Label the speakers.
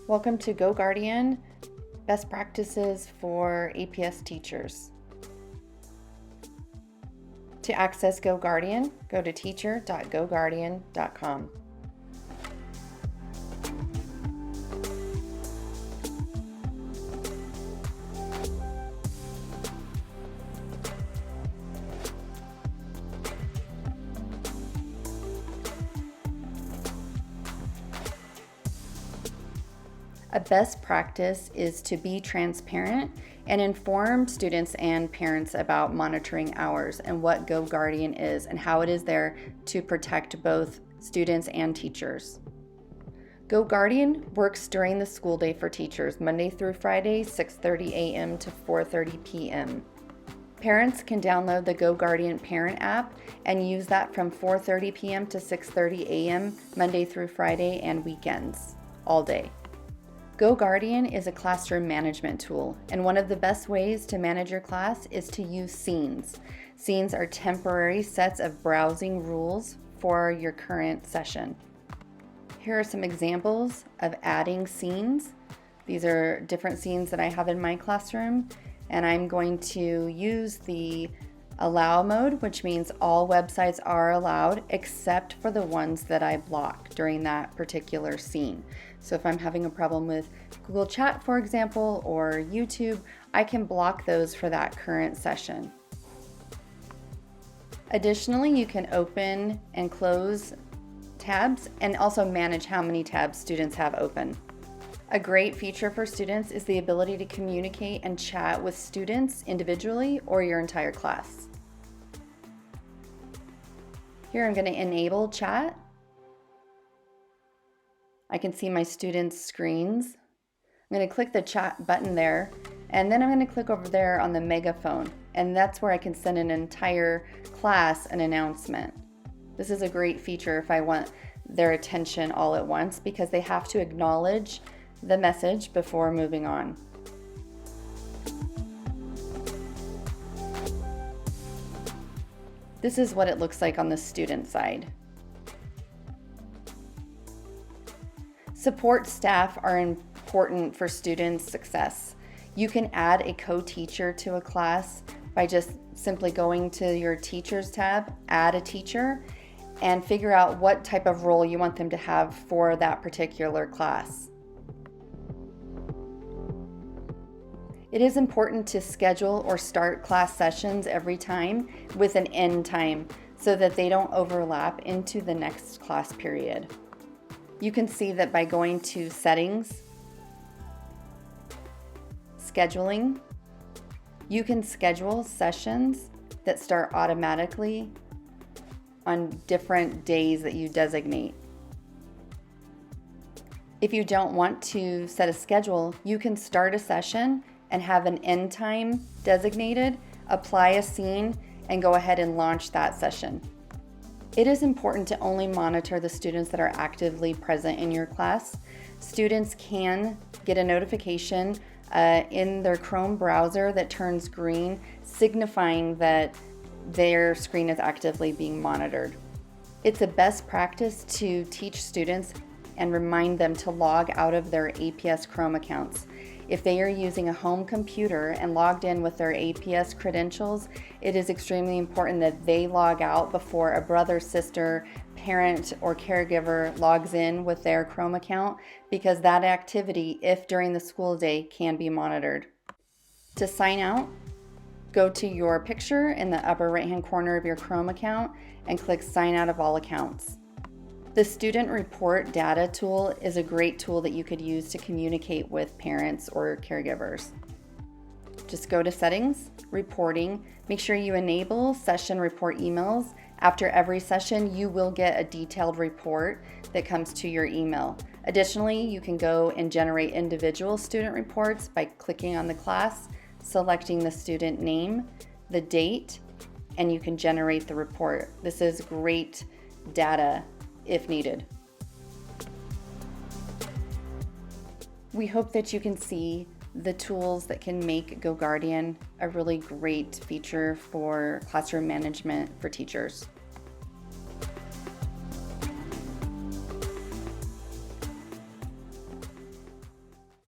Speaker 1: Welcome to Go Guardian, Best Practices for APS Teachers. To access Go Guardian, go to teacher.goguardian.com. A best practice is to be transparent and inform students and parents about monitoring hours and what Go Guardian is and how it is there to protect both students and teachers. Go Guardian works during the school day for teachers, Monday through Friday, 6:30 a.m. to 4:30 p.m. Parents can download the Go Guardian Parent app and use that from 4:30 p.m. to 6:30 a.m. Monday through Friday and weekends, all day. Go Guardian is a classroom management tool, and one of the best ways to manage your class is to use scenes. Scenes are temporary sets of browsing rules for your current session. Here are some examples of adding scenes. These are different scenes that I have in my classroom, and I'm going to use the allow mode, which means all websites are allowed except for the ones that I block during that particular scene. So if I'm having a problem with Google Chat, for example, or YouTube, I can block those for that current session. Additionally, you can open and close tabs and also manage how many tabs students have open. A great feature for students is the ability to communicate and chat with students individually or your entire class. Here I'm going to enable chat. I can see my students' screens. I'm going to click the chat button there, and then I'm going to click over there on the megaphone, and that's where I can send an entire class an announcement. This is a great feature if I want their attention all at once, because they have to acknowledge the message before moving on. This is what it looks like on the student side. Support staff are important for students' success. You can add a co-teacher to a class by just simply going to your Teachers tab, add a teacher, and figure out what type of role you want them to have for that particular class. It is important to schedule or start class sessions every time with an end time so that they don't overlap into the next class period. You can see that by going to Settings, Scheduling, you can schedule sessions that start automatically on different days that you designate. If you don't want to set a schedule, you can start a session and have an end time designated, apply a scene, and go ahead and launch that session. It is important to only monitor the students that are actively present in your class. Students can get a notification in their Chrome browser that turns green, signifying that their screen is actively being monitored. It's a best practice to teach students and remind them to log out of their APS Chrome accounts. If they are using a home computer and logged in with their APS credentials, it is extremely important that they log out before a brother, sister, parent, or caregiver logs in with their Chrome account, because that activity, if during the school day, can be monitored. To sign out, go to your picture in the upper right-hand corner of your Chrome account and click Sign Out of All Accounts. The Student Report Data tool is a great tool that you could use to communicate with parents or caregivers. Just go to Settings, Reporting, make sure you enable Session Report emails. After every session, you will get a detailed report that comes to your email. Additionally, you can go and generate individual student reports by clicking on the class, selecting the student name, the date, and you can generate the report. This is great data if needed. We hope that you can see the tools that can make Go Guardian a really great feature for classroom management for teachers.